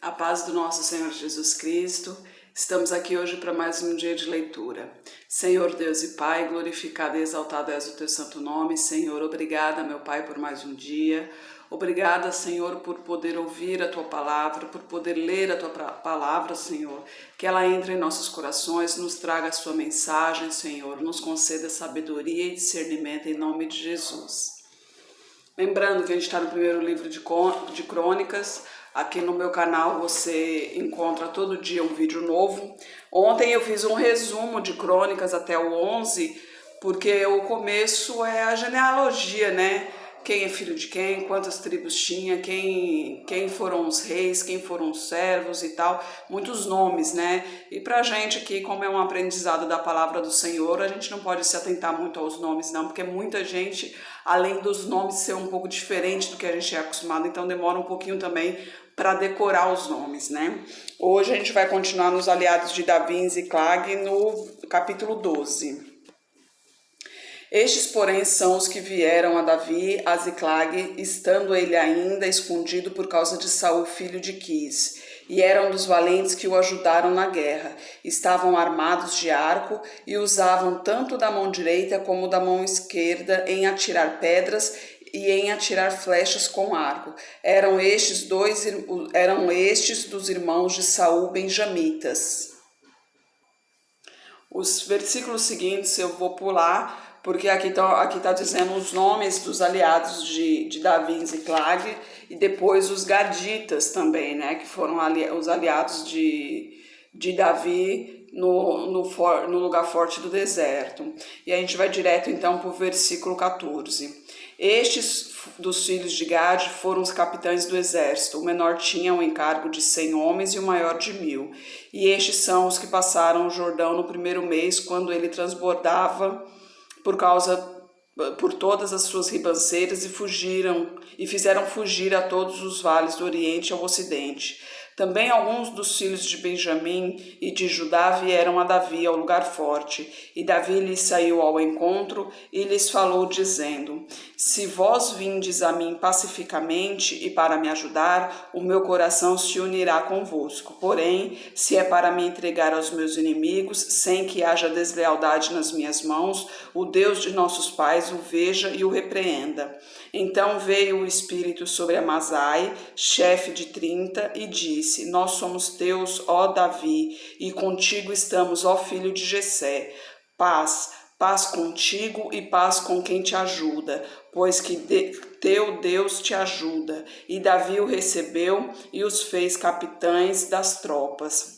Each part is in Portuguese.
A paz do nosso Senhor Jesus Cristo. Estamos aqui hoje para mais um dia de leitura. Senhor Deus e Pai, glorificado e exaltado és o teu santo nome. Senhor, obrigada, meu Pai, por mais um dia. Obrigada, Senhor, por poder ouvir a tua palavra, por poder ler a tua palavra, Senhor. Que ela entre em nossos corações, nos traga a sua mensagem, Senhor. Nos conceda sabedoria e discernimento em nome de Jesus. Lembrando que a gente está no primeiro livro de Crônicas. Aqui no meu canal você encontra todo dia um vídeo novo. Ontem eu fiz um resumo de Crônicas até o 11, porque o começo é a genealogia, né? Quem é filho de quem, quantas tribos tinha, quem foram os reis, quem foram os servos e tal, muitos nomes, né? E pra gente aqui, como é um aprendizado da palavra do Senhor, a gente não pode se atentar muito aos nomes não, porque muita gente, além dos nomes ser um pouco diferente do que a gente é acostumado, então demora um pouquinho também para decorar os nomes, né? Hoje a gente vai continuar nos aliados de Davi e Ziclag no capítulo 12. Estes, porém, são os que vieram a Davi, a Ziclag, estando ele ainda escondido por causa de Saul, filho de Quis, e eram dos valentes que o ajudaram na guerra. Estavam armados de arco e usavam tanto da mão direita como da mão esquerda em atirar pedras e em atirar flechas com arco. Eram estes dos irmãos de Saul benjamitas. Os versículos seguintes eu vou pular, porque aqui tá dizendo os nomes dos aliados de Davi e Ziclag, e depois os gaditas também, né, que foram os aliados de Davi no lugar forte do deserto. E a gente vai direto então para o versículo 14. Estes dos filhos de Gade foram os capitães do exército. O menor tinha o encargo de 100 homens e o maior de 1000. E estes são os que passaram o Jordão no primeiro mês, quando ele transbordava por todas as suas ribanceiras, e fizeram fugir a todos os vales do Oriente ao Ocidente. Também alguns dos filhos de Benjamim e de Judá vieram a Davi ao lugar forte, e Davi lhes saiu ao encontro e lhes falou, dizendo: Se vós vindes a mim pacificamente e para me ajudar, o meu coração se unirá convosco. Porém, se é para me entregar aos meus inimigos, sem que haja deslealdade nas minhas mãos, o Deus de nossos pais o veja e o repreenda. Então veio o Espírito sobre Amasai, chefe de 30, e disse: Nós somos teus, ó Davi, e contigo estamos, ó filho de Jessé. Paz contigo e paz com quem te ajuda, pois que teu Deus te ajuda. E Davi o recebeu e os fez capitães das tropas.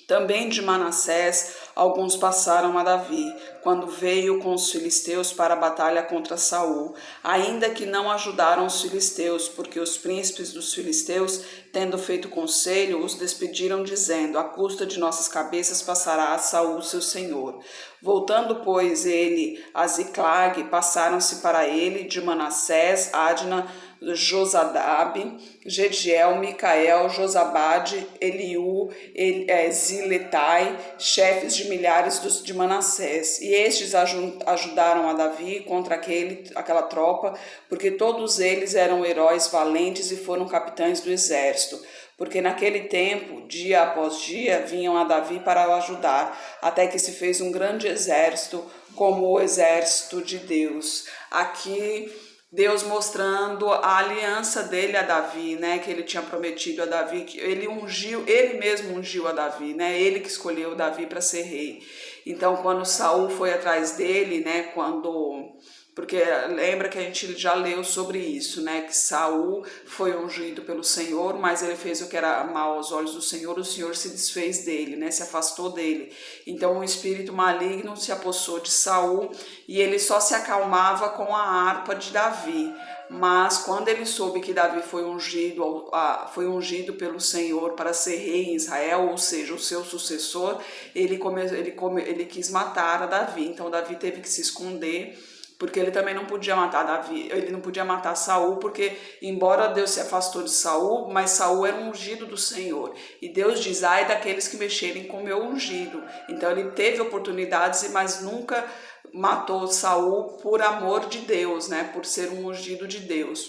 Também de Manassés, alguns passaram a Davi, quando veio com os filisteus para a batalha contra Saul, ainda que não ajudaram os filisteus, porque os príncipes dos filisteus, tendo feito conselho, os despediram, dizendo: À custa de nossas cabeças passará a Saul, seu senhor. Voltando, pois, ele a Ziclag, passaram-se para ele de Manassés, Adna, Josadabe, Gediel, Micael, Josabade, Eliú, Ziletai, chefes de milhares de Manassés. E estes ajudaram a Davi contra aquela tropa, porque todos eles eram heróis valentes e foram capitães do exército. Porque naquele tempo, dia após dia, vinham a Davi para o ajudar, até que se fez um grande exército, como o exército de Deus. Aqui Deus mostrando a aliança dele a Davi, né, que ele tinha prometido a Davi, que ele mesmo ungiu a Davi, né, ele que escolheu Davi para ser rei. Então, quando Saul foi atrás dele, né, porque lembra que a gente já leu sobre isso, né, que Saul foi ungido pelo Senhor, mas ele fez o que era mal aos olhos do Senhor, o Senhor se desfez dele, né, se afastou dele. Então o espírito maligno se apossou de Saul e ele só se acalmava com a harpa de Davi. Mas quando ele soube que Davi foi ungido pelo Senhor para ser rei em Israel, ou seja, o seu sucessor, ele quis matar a Davi. Então Davi teve que se esconder, porque ele também não podia matar Davi, ele não podia matar Saul, porque embora Deus se afastou de Saul, mas Saul era um ungido do Senhor. E Deus diz: ai daqueles que mexerem com o meu ungido. Então ele teve oportunidades, mas nunca matou Saul por amor de Deus, né? Por ser um ungido de Deus.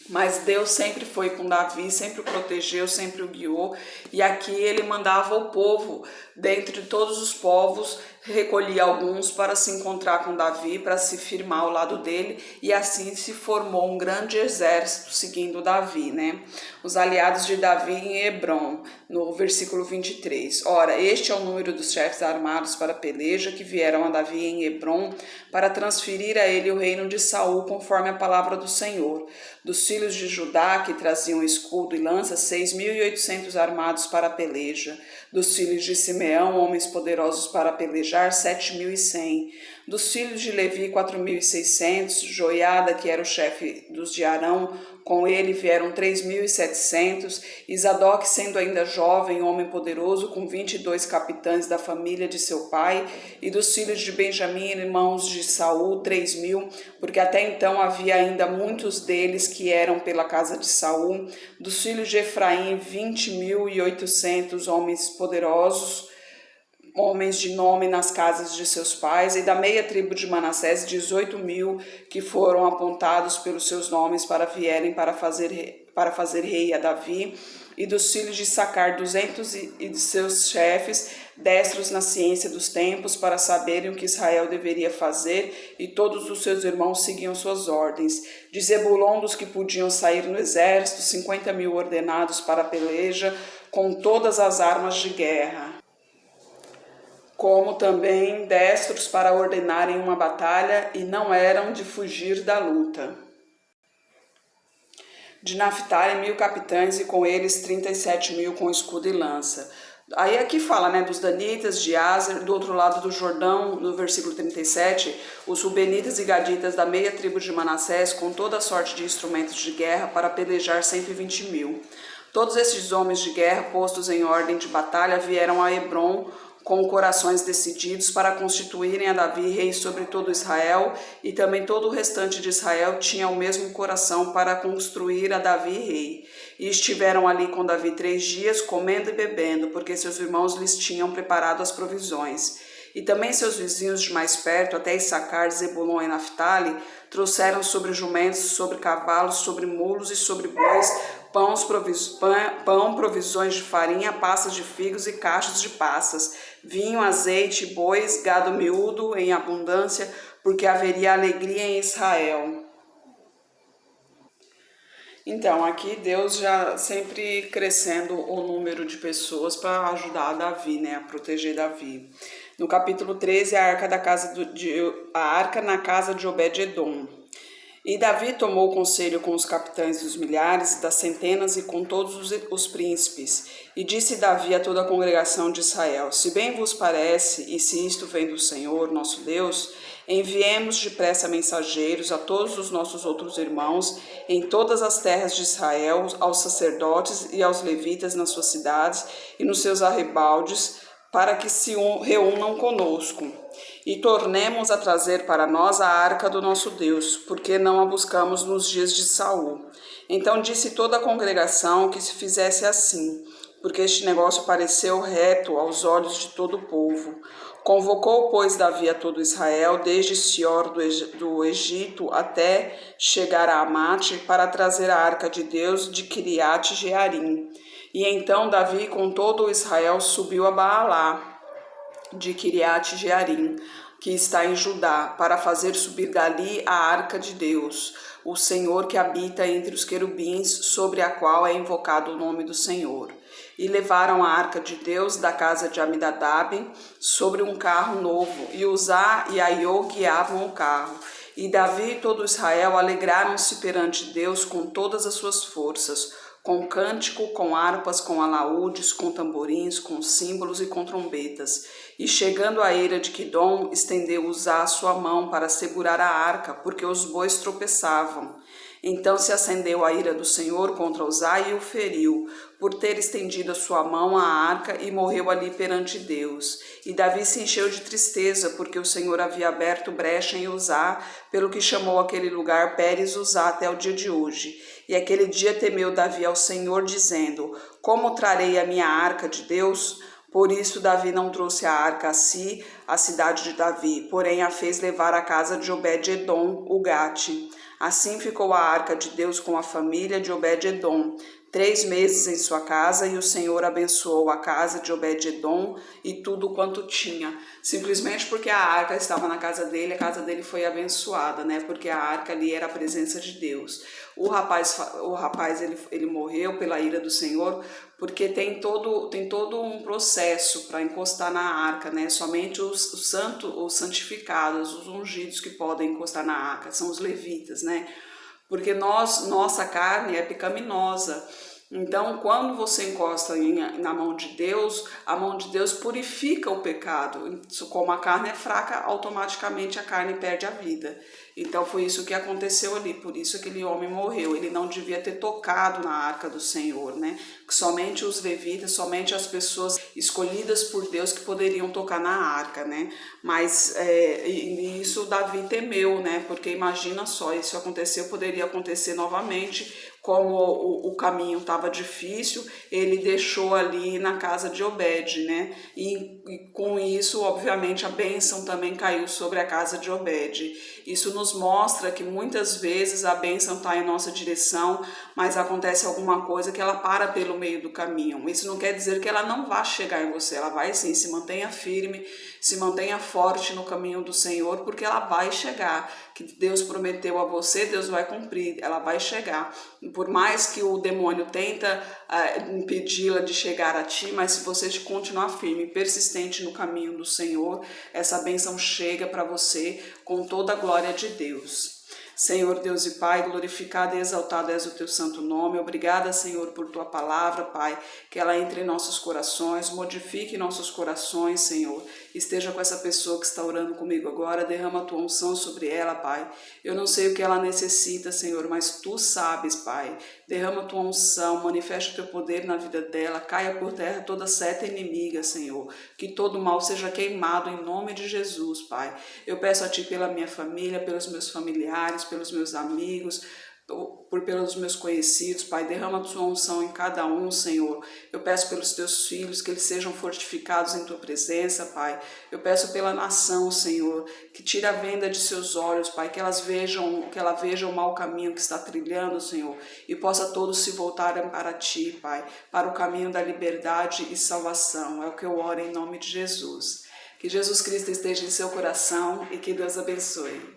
Mas Deus sempre foi com Davi, sempre o protegeu, sempre o guiou. E aqui ele mandava o povo, dentre todos os povos, recolhia alguns para se encontrar com Davi, para se firmar ao lado dele. E assim se formou um grande exército seguindo Davi, né? Os aliados de Davi em Hebrom, no versículo 23. Ora, este é o número dos chefes armados para a peleja que vieram a Davi em Hebrom para transferir a ele o reino de Saul, conforme a palavra do Senhor. Dos filhos de Judá, que traziam escudo e lança, 6.800 armados para a peleja. Dos filhos de Simeão, homens poderosos para pelejar, 7.100. Dos filhos de Levi, 4.600. Joiada, que era o chefe dos de Arão, com ele vieram 3.700. Isadoc, sendo ainda jovem, homem poderoso, com 22 capitães da família de seu pai. E dos filhos de Benjamim, irmãos de Saul, 3.000, porque até então havia ainda muitos deles que eram pela casa de Saul. Dos filhos de Efraim, 20.800 homens poderosos, homens de nome nas casas de seus pais, e da meia tribo de Manassés, 18.000 que foram apontados pelos seus nomes para vierem para fazer rei a Davi. E dos filhos de Issacar, 200 e de seus chefes, destros na ciência dos tempos, para saberem o que Israel deveria fazer, e todos os seus irmãos seguiam suas ordens. De Zebulon, dos que podiam sair no exército, 50.000 ordenados para a peleja, com todas as armas de guerra, como também destros para ordenarem uma batalha, e não eram de fugir da luta. De Naphtali, 1.000 capitães, e com eles 37.000 com escudo e lança. Aí aqui fala, né, dos danitas, de Aser, do outro lado do Jordão, no versículo 37, os rubenitas e gaditas da meia tribo de Manassés, com toda sorte de instrumentos de guerra, para pelejar 120.000. Todos esses homens de guerra, postos em ordem de batalha, vieram a Hebrom, com corações decididos para constituírem a Davi rei sobre todo Israel, e também todo o restante de Israel tinha o mesmo coração para construir a Davi rei. E estiveram ali com Davi 3 dias, comendo e bebendo, porque seus irmãos lhes tinham preparado as provisões. E também seus vizinhos de mais perto, até Issacar, Zebulon e Naphtali, trouxeram sobre jumentos, sobre cavalos, sobre mulos e sobre bois, pão, provisões de farinha, passas de figos e cachos de passas, vinho, azeite, bois, gado miúdo em abundância, porque haveria alegria em Israel. Então, aqui Deus já sempre crescendo o número de pessoas para ajudar Davi, né, a proteger Davi. No capítulo 13, a arca na casa de Obed-edom. E Davi tomou conselho com os capitães dos milhares, das centenas e com todos os príncipes. E disse Davi a toda a congregação de Israel: se bem vos parece, e se isto vem do Senhor, nosso Deus, enviemos depressa mensageiros a todos os nossos outros irmãos em todas as terras de Israel, aos sacerdotes e aos levitas nas suas cidades e nos seus arrebaldes, para que se reúnam conosco. E tornemos a trazer para nós a arca do nosso Deus, porque não a buscamos nos dias de Saul. Então disse toda a congregação que se fizesse assim, porque este negócio pareceu reto aos olhos de todo o povo. Convocou, pois, Davi a todo Israel, desde Sior do Egito até chegar a Amate, para trazer a arca de Deus de Kiriat Jearim. E então Davi com todo o Israel subiu a Baalá de Kiriat Jearim, que está em Judá, para fazer subir dali a arca de Deus, o Senhor que habita entre os querubins, sobre a qual é invocado o nome do Senhor. E levaram a arca de Deus da casa de Aminadab sobre um carro novo, e Uzá e Aiô guiavam o carro. E Davi e todo Israel alegraram-se perante Deus com todas as suas forças, com cântico, com harpas, com alaúdes, com tamborins, com símbolos e com trombetas. E chegando à eira de Quidom, estendeu Uzá a sua mão para segurar a arca, porque os bois tropeçavam. Então se acendeu a ira do Senhor contra Uzá e o feriu, por ter estendido a sua mão à arca, e morreu ali perante Deus. E Davi se encheu de tristeza, porque o Senhor havia aberto brecha em Uzá, pelo que chamou aquele lugar Pérez Uzá até o dia de hoje. E aquele dia temeu Davi ao Senhor, dizendo: como trarei a minha arca de Deus? Por isso Davi não trouxe a arca a si, a cidade de Davi, porém a fez levar à casa de Obed-edom, o Gate. Assim ficou a arca de Deus com a família de Obed-edom 3 meses em sua casa, e o Senhor abençoou a casa de Obed-edom e tudo quanto tinha. Simplesmente porque a arca estava na casa dele, a casa dele foi abençoada, né? Porque a arca ali era a presença de Deus. O rapaz ele morreu pela ira do Senhor, porque tem todo um processo para encostar na arca, né? Somente os santificados, os ungidos que podem encostar na arca, são os levitas, né? Porque nossa carne é pecaminosa. Então, quando você encosta na mão de Deus, a mão de Deus purifica o pecado. Como a carne é fraca, automaticamente a carne perde a vida. Então, foi isso que aconteceu ali. Por isso aquele homem morreu. Ele não devia ter tocado na arca do Senhor, né? Somente os levitas, somente as pessoas escolhidas por Deus que poderiam tocar na arca, né? Mas isso Davi temeu, né? Porque imagina só, isso aconteceu, poderia acontecer novamente. Como o caminho estava difícil, ele deixou ali na casa de Obed, né? E com isso, obviamente, a bênção também caiu sobre a casa de Obed. Isso nos mostra que muitas vezes a bênção está em nossa direção, mas acontece alguma coisa que ela para pelo meio do caminho. Isso não quer dizer que ela não vá chegar em você, ela vai sim, se mantenha firme, se mantenha forte no caminho do Senhor, porque ela vai chegar. Que Deus prometeu a você, Deus vai cumprir, ela vai chegar. Por mais que o demônio tenta impedi-la de chegar a ti, mas se você continuar firme, persistente no caminho do Senhor, essa bênção chega para você com toda a glória de Deus. Senhor Deus e Pai, glorificado e exaltado és o teu santo nome. Obrigada, Senhor, por tua palavra, Pai, que ela entre em nossos corações, modifique nossos corações, Senhor. Esteja com essa pessoa que está orando comigo agora, derrama a tua unção sobre ela, Pai. Eu não sei o que ela necessita, Senhor, mas tu sabes, Pai. Derrama a tua unção, manifesta o teu poder na vida dela, caia por terra toda seta inimiga, Senhor. Que todo mal seja queimado em nome de Jesus, Pai. Eu peço a ti pela minha família, pelos meus familiares, pelos meus amigos, pelos meus conhecidos, Pai, derrama a tua unção em cada um, Senhor. Eu peço pelos teus filhos, que eles sejam fortificados em tua presença, Pai. Eu peço pela nação, Senhor, que tire a venda de seus olhos, Pai, que ela veja o mau caminho que está trilhando, Senhor, e possa todos se voltarem para ti, Pai, para o caminho da liberdade e salvação. É o que eu oro em nome de Jesus. Que Jesus Cristo esteja em seu coração e que Deus abençoe.